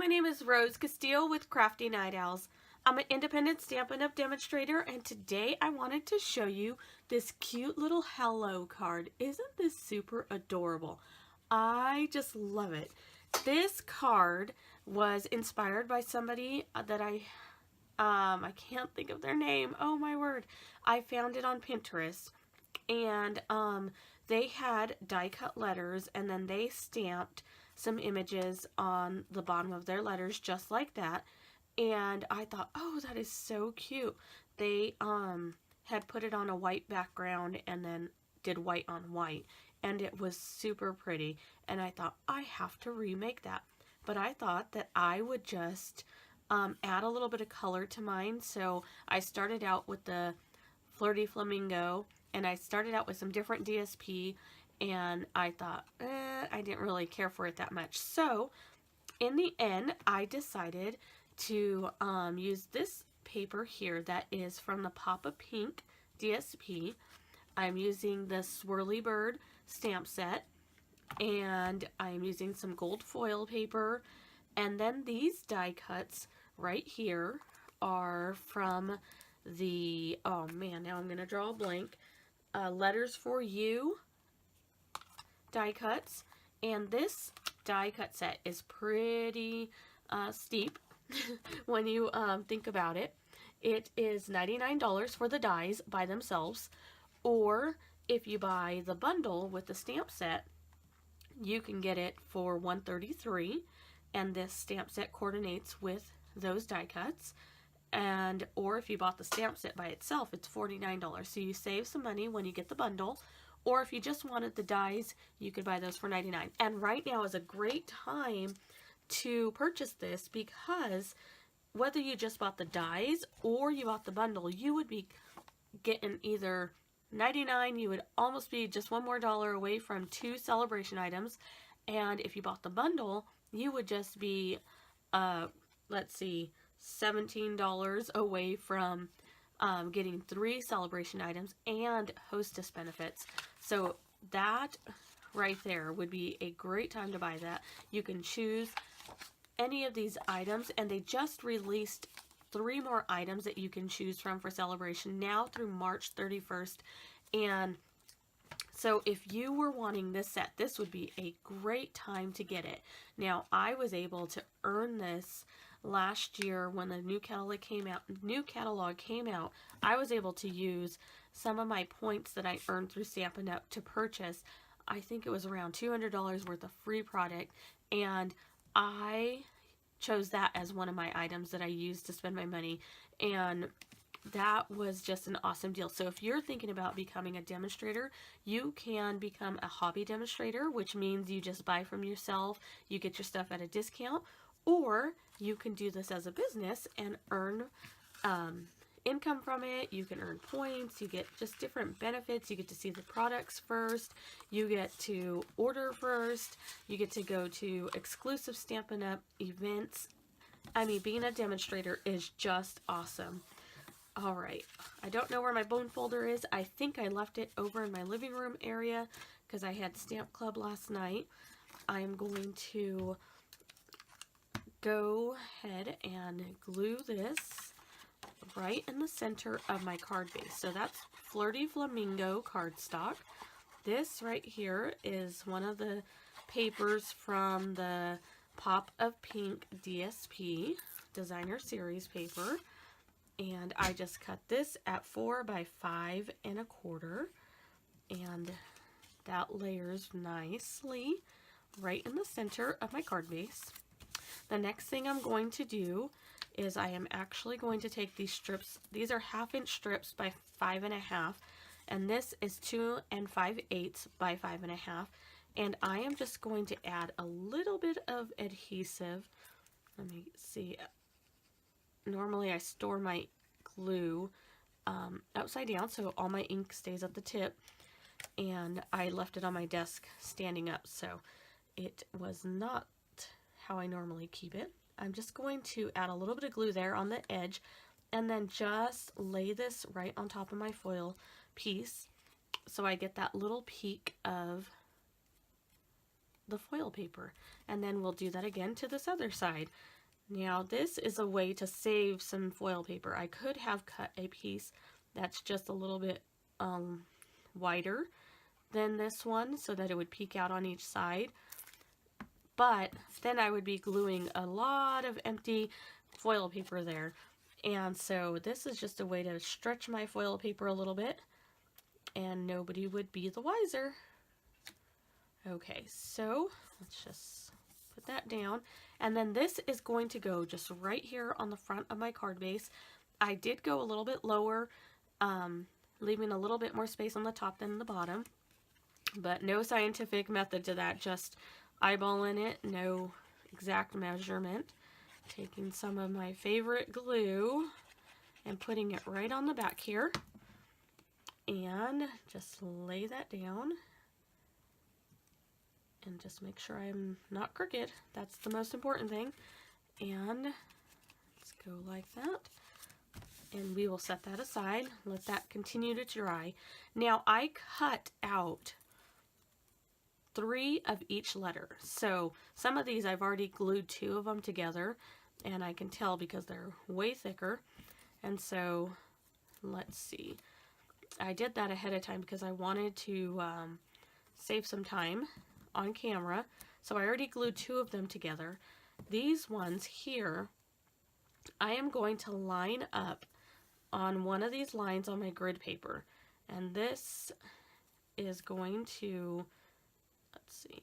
my name is Rose Castillo with Crafty Night Owls. I'm an independent Stampin' Up! Demonstrator, and today I wanted to show you this cute little hello card. Isn't this super adorable? I just love it. This card was inspired by somebody that I can't think of their name. Oh my word. I found it on Pinterest, and they had die cut letters, and then they stamped some images on the bottom of their letters just like that. And I thought, oh, that is so cute. They had put it on a white background and then did white on white, and it was super pretty. And I thought, I have to remake that. But I thought that I would just add a little bit of color to mine. So I started out with the Flirty Flamingo, and I started out with some different DSP, and I thought, I didn't really care for it that much. So in the end, I decided to use this paper here that is from the Pop of Pink DSP. I'm using the Swirly Bird Stamp Set, and I'm using some gold foil paper, and then these die cuts right here are from the, oh man, now I'm going to draw a blank, Letters for You die cuts. And this die cut set is pretty steep when you think about it. It is $99 for the dies by themselves, or if you buy the bundle with the stamp set, you can get it for $133, and this stamp set coordinates with those die cuts. And or if you bought the stamp set by itself, it's $49. So you save some money when you get the bundle. Or if you just wanted the dies, you could buy those for $99. And right now is a great time to purchase this, because whether you just bought the dies or you bought the bundle, you would be getting either $99, you would almost be just one more dollar away from 2 celebration items. And if you bought the bundle, you would just be, let's see, $17 away from getting 3 celebration items and hostess benefits. So that right there would be a great time to buy that. You can choose any of these items, and they just released 3 more items that you can choose from for celebration now through March 31st. And so if you were wanting this set, this would be a great time to get it. Now, I was able to earn this last year when the new catalog came out. I was able to use some of my points that I earned through Stampin' Up! To purchase, I think it was around $200 worth of free product, and I chose that as one of my items that I used to spend my money, and that was just an awesome deal. So if you're thinking about becoming a demonstrator, you can become a hobby demonstrator, which means you just buy from yourself, you get your stuff at a discount, or you can do this as a business and earn income from it. You can earn points, you get just different benefits, you get to see the products first, you get to order first, you get to go to exclusive Stampin' Up! Events. I mean, being a demonstrator is just awesome. Alright, I don't know where my bone folder is. I think I left it over in my living room area because I had Stamp Club last night. I'm going to go ahead and glue this right in the center of my card base. So that's Flirty Flamingo cardstock. This right here is one of the papers from the Pop of Pink DSP Designer Series paper. And I just cut this at 4 by 5 1/4, and that layers nicely right in the center of my card base. The next thing I'm going to do is I am actually going to take these strips. These are 1/2 inch strips by 5 1/2, and this is 2 5/8 by 5 1/2, and I am just going to add a little bit of adhesive. Let me see. Normally I store my glue upside down so all my ink stays at the tip, and I left it on my desk standing up, so it was not how I normally keep it. I'm just going to add a little bit of glue there on the edge, and then just lay this right on top of my foil piece so I get that little peak of the foil paper. And then we'll do that again to this other side. Now this is a way to save some foil paper. I could have cut a piece that's just a little bit wider than this one so that it would peek out on each side. But then I would be gluing a lot of empty foil paper there. And so this is just a way to stretch my foil paper a little bit and nobody would be the wiser. Okay, so let's just put that down. And then this is going to go just right here on the front of my card base. I did go a little bit lower, leaving a little bit more space on the top than the bottom. But no scientific method to that, just eyeballing it, no exact measurement. Taking some of my favorite glue and putting it right on the back here. And just lay that down. And just make sure I'm not crooked. That's the most important thing. And let's go like that. And we will set that aside. Let that continue to dry. Now I cut out 3 of each letter. So some of these I've already glued 2 of them together. And I can tell because they're way thicker. And so let's see. I did that ahead of time because I wanted to save some time on camera. So I already glued 2 of them together. These ones here, I am going to line up on one of these lines on my grid paper. And this is going to, let's see,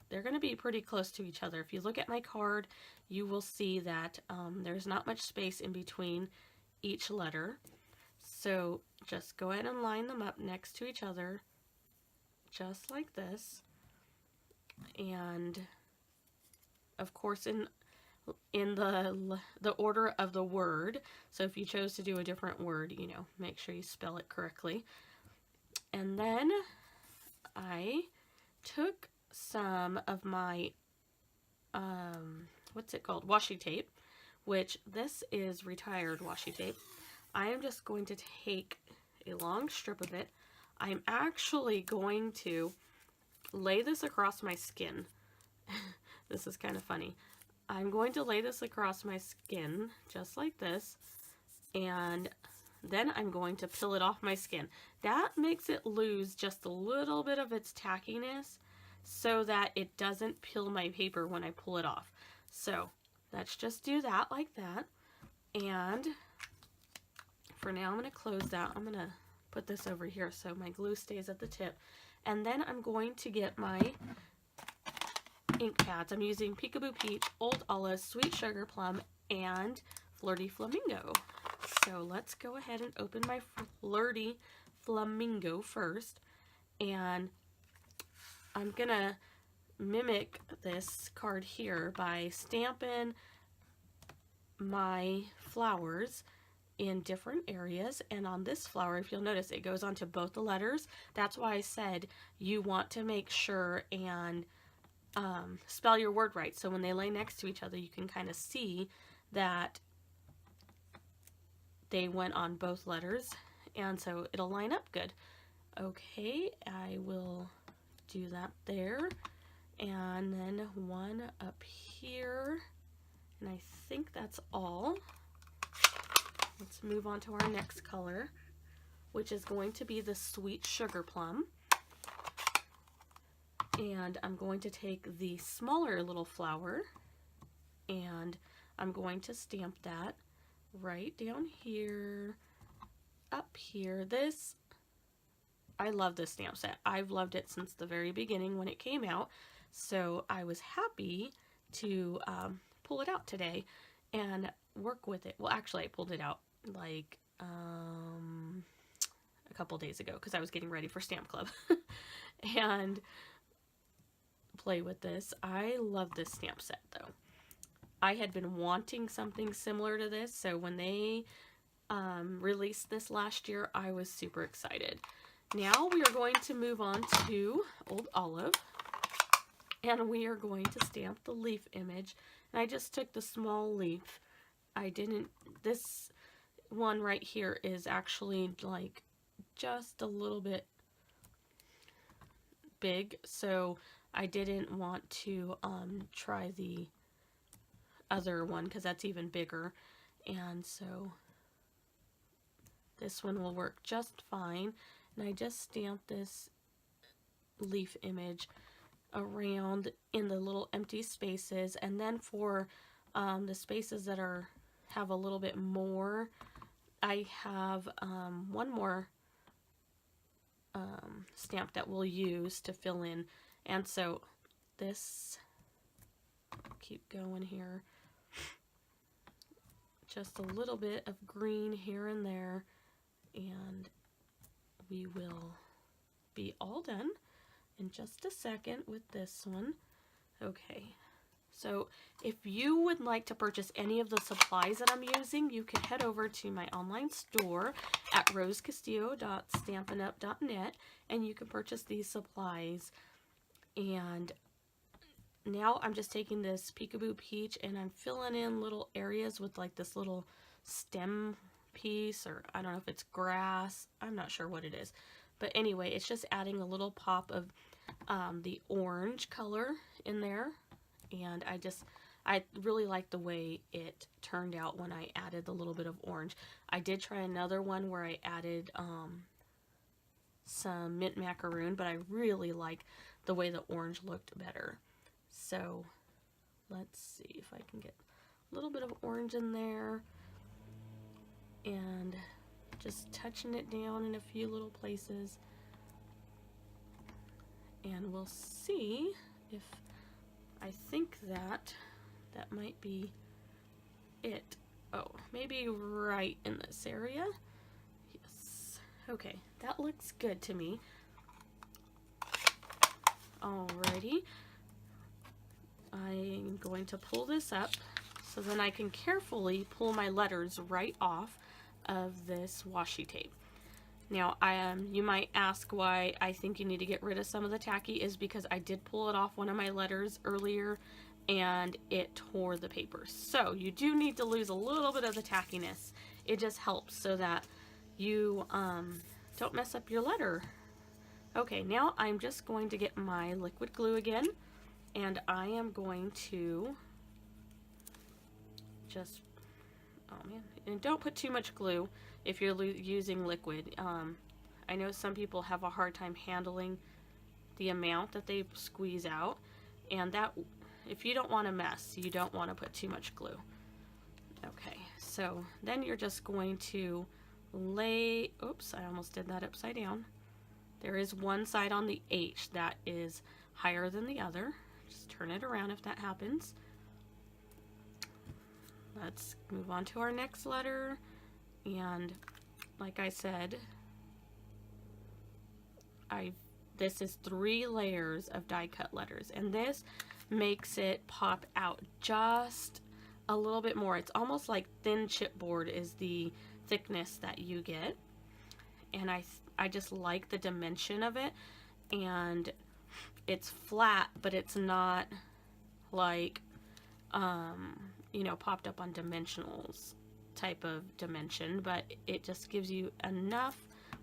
they're going to be pretty close to each other. If you look at my card, you will see that there's not much space in between each letter. So just go ahead and line them up next to each other, just like this. And of course in the order of the word. So if you chose to do a different word, you know, make sure you spell it correctly. And then I took some of my what's it called, washi tape, which this is retired washi tape. I am just going to take a long strip of it. I'm actually going to lay this across my skin. This is kind of funny. I'm going to lay this across my skin just like this, and then I'm going to peel it off my skin. That makes it lose just a little bit of its tackiness so that it doesn't peel my paper when I pull it off. So let's just do that like that. And for now, I'm going to close that. I'm going to put this over here so my glue stays at the tip. And then I'm going to get my ink pads. I'm using Peekaboo Peach, Old Olive, Sweet Sugar Plum, and Flirty Flamingo. So let's go ahead and open my Flirty Flamingo first. And I'm going to mimic this card here by stamping my flowers in different areas. And on this flower, if you'll notice, it goes onto both the letters. That's why I said you want to make sure and spell your word right. So when they lay next to each other, you can kind of see that they went on both letters. And so it'll line up good. Okay, I will do that there. And then one up here. And I think that's all. Let's move on to our next color, which is going to be the Sweet Sugar Plum. And I'm going to take the smaller little flower and I'm going to stamp that right down here, up here. I love this stamp set. I've loved it since the very beginning when it came out. So I was happy to pull it out today and work with it. Well, actually I pulled it out like a couple days ago because I was getting ready for Stamp Club and play with this. I love this stamp set though. I had been wanting something similar to this, so when they released this last year, I was super excited. Now we are going to move on to Old Olive, and we are going to stamp the leaf image. And I just took the small leaf. This one right here is actually like just a little bit big, so I didn't want to try the other one because that's even bigger, and so this one will work just fine. And I just stamped this leaf image around in the little empty spaces, and then for the spaces that have a little bit more, I have one more stamp that we'll use to fill in. And so this, keep going here, just a little bit of green here and there, and we will be all done in just a second with this one. Okay, so if you would like to purchase any of the supplies that I'm using, you can head over to my online store at rosecastillo.stampinup.net, and you can purchase these supplies. And now I'm just taking this Peekaboo Peach and I'm filling in little areas with like this little stem piece, or I don't know if it's grass, I'm not sure what it is. But anyway, it's just adding a little pop of the orange color in there. And I really like the way it turned out when I added the little bit of orange. I did try another one where I added some mint macaroon, but I really like the way the orange looked better. So let's see if I can get a little bit of orange in there, and just touching it down in a few little places, and we'll see if I think that might be it. Oh, maybe right in this area. Yes. Okay, that looks good to me. Alrighty. I'm going to pull this up so then I can carefully pull my letters right off of this washi tape. Now, you might ask why I think you need to get rid of some of the tacky is because I did pull it off one of my letters earlier and it tore the paper. So you do need to lose a little bit of the tackiness. It just helps so that you don't mess up your letter. Okay, now I'm just going to get my liquid glue again, and I am going to just, oh man, and don't put too much glue if you're using liquid. I know some people have a hard time handling the amount that they squeeze out, and that, if you don't want to mess, you don't want to put too much glue. Okay, so then you're just going to lay, oops, I almost did that upside down. There is one side on the H that is higher than the other. Just turn it around if that happens. Let's move on to our next letter. And like I said, this is 3 layers of die cut letters, and this makes it pop out just a little bit more. It's almost like thin chipboard is the thickness that you get, and I just like the dimension of it, and it's flat, but it's not like you know, popped up on dimensionals type of dimension, but it just gives you enough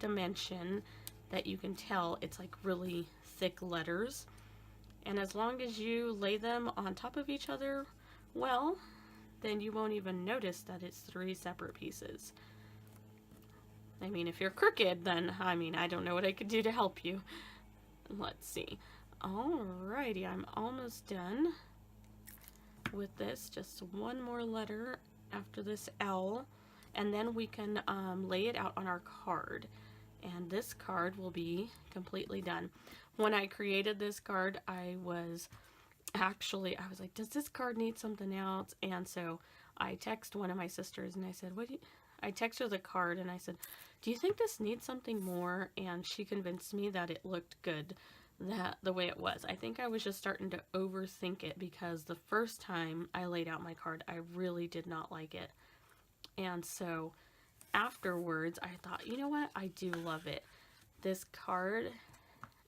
dimension that you can tell it's like really thick letters. And as long as you lay them on top of each other well, then you won't even notice that it's 3 separate pieces. I mean, if you're crooked, then, I mean, I don't know what I could do to help you. Let's see. Alrighty, I'm almost done with this. Just one more letter after this L, and then we can lay it out on our card. And this card will be completely done. When I created this card, I was like, does this card need something else? And so I texted one of my sisters and I said, I texted her the card and I said, do you think this needs something more? And she convinced me that it looked good the way it was. I think I was just starting to overthink it because the first time I laid out my card, I really did not like it. And so afterwards, I thought, you know what? I do love it. This card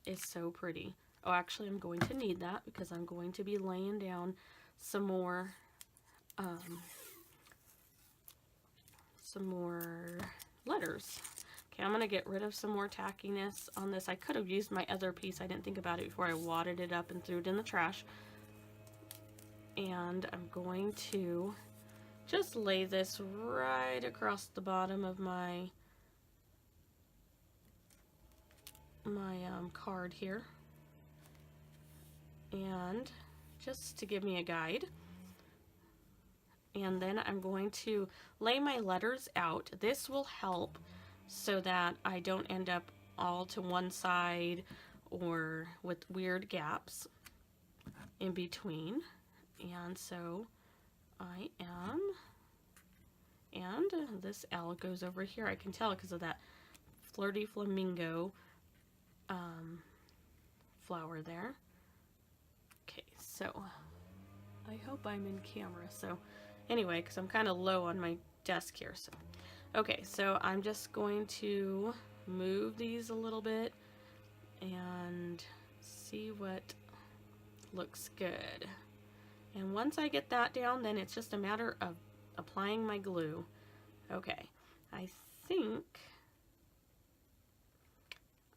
is so pretty. Oh, actually, I'm going to need that because I'm going to be laying down some more letters. Okay, I'm going to get rid of some more tackiness on this. I could have used my other piece. I didn't think about it before I wadded it up and threw it in the trash. And I'm going to just lay this right across the bottom of my card here. And just to give me a guide. And then I'm going to lay my letters out. This will help so that I don't end up all to one side or with weird gaps in between. And so I am, and this L goes over here. I can tell because of that flirty flamingo flower there. Okay, so I hope I'm in camera. So anyway, because I'm kind of low on my desk here. So okay, so I'm just going to move these a little bit and see what looks good. And once I get that down, then it's just a matter of applying my glue. Okay, I think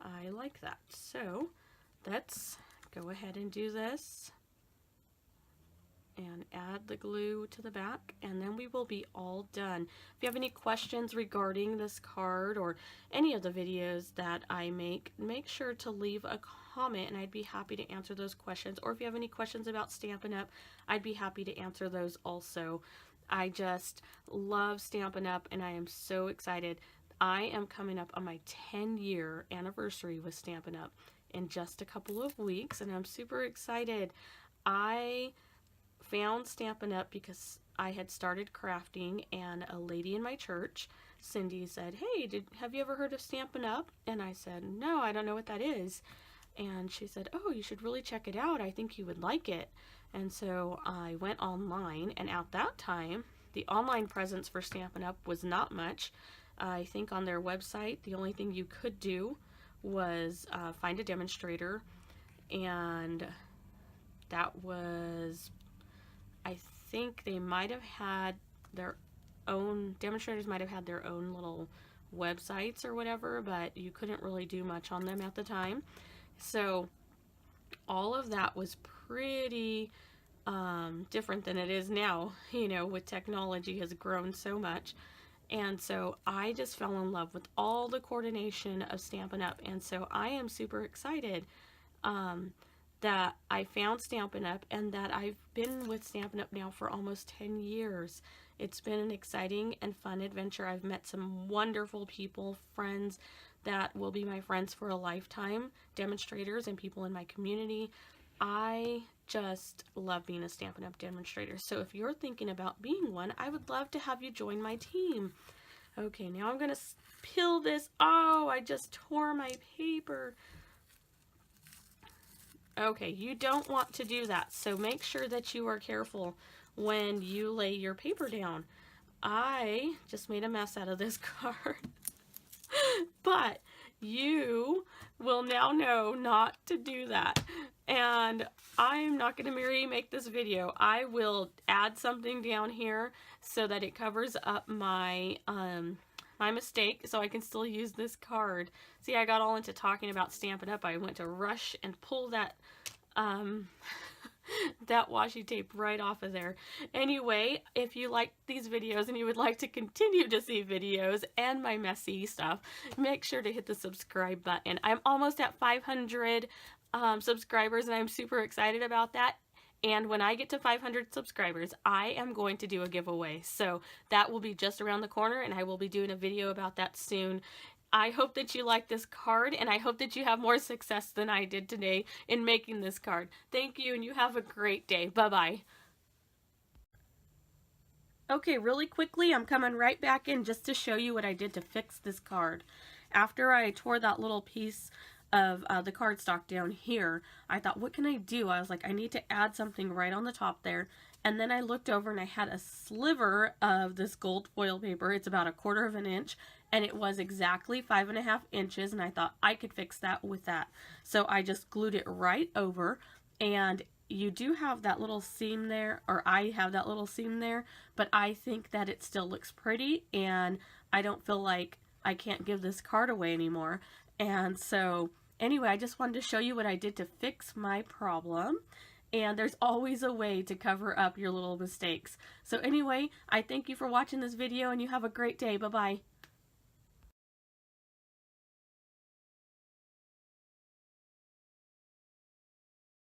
I like that. So let's go ahead and do this and add the glue to the back, and then we will be all done. If you have any questions regarding this card or any of the videos that I make sure to leave a comment and I'd be happy to answer those questions. Or if you have any questions about Stampin' Up, I'd be happy to answer those also. I just love Stampin' Up and I am so excited. I am coming up on my 10-year anniversary with Stampin' Up in just a couple of weeks, and I'm super excited. I found Stampin' Up because I had started crafting, and a lady in my church, Cindy, said, "Hey, have you ever heard of Stampin' Up?" And I said, "No, I don't know what that is." And she said, "Oh, you should really check it out. I think you would like it." And so I went online, and at that time, the online presence for Stampin' Up was not much. I think on their website, the only thing you could do was find a demonstrator, and that was, I think they might have had their own, demonstrators might have had their own little websites or whatever, but you couldn't really do much on them at the time. So all of that was pretty different than it is now, you know, with technology has grown so much. And so I just fell in love with all the coordination of Stampin' Up. And so I am super excited that I found Stampin' Up and that I've been with Stampin' Up now for almost 10 years. It's been an exciting and fun adventure. I've met some wonderful people, friends that will be my friends for a lifetime, demonstrators and people in my community. I just love being a Stampin' Up demonstrator. So if you're thinking about being one, I would love to have you join my team. Okay, now I'm going to peel this. Oh, I just tore my paper. Okay, you don't want to do that. So make sure that you are careful when you lay your paper down. I just made a mess out of this card. But you will now know not to do that. And I'm not going to remake this video. I will add something down here so that it covers up my my mistake, so I can still use this card. See, I got all into talking about Stampin' Up. I went to rush and pull that that washi tape right off of there. Anyway, if you like these videos and you would like to continue to see videos and my messy stuff, make sure to hit the subscribe button. I'm almost at 500 subscribers, and I'm super excited about that. And when I get to 500 subscribers, I am going to do a giveaway. So that will be just around the corner, and I will be doing a video about that soon. I hope that you like this card, and I hope that you have more success than I did today in making this card. Thank you, and you have a great day. Bye-bye. Okay, really quickly, I'm coming right back in just to show you what I did to fix this card. After I tore that little piece of the cardstock down here, I thought, what can I do? I was like, I need to add something right on the top there. And then I looked over and I had a sliver of this gold foil paper. It's about 1/4 of an inch, and it was exactly 5.5 inches, and I thought I could fix that with that. So I just glued it right over, and you do have that little seam there, or I have that little seam there, but I think that it still looks pretty, and I don't feel like I can't give this card away anymore. And so anyway, I just wanted to show you what I did to fix my problem. And there's always a way to cover up your little mistakes. So anyway, I thank you for watching this video and you have a great day. Bye-bye.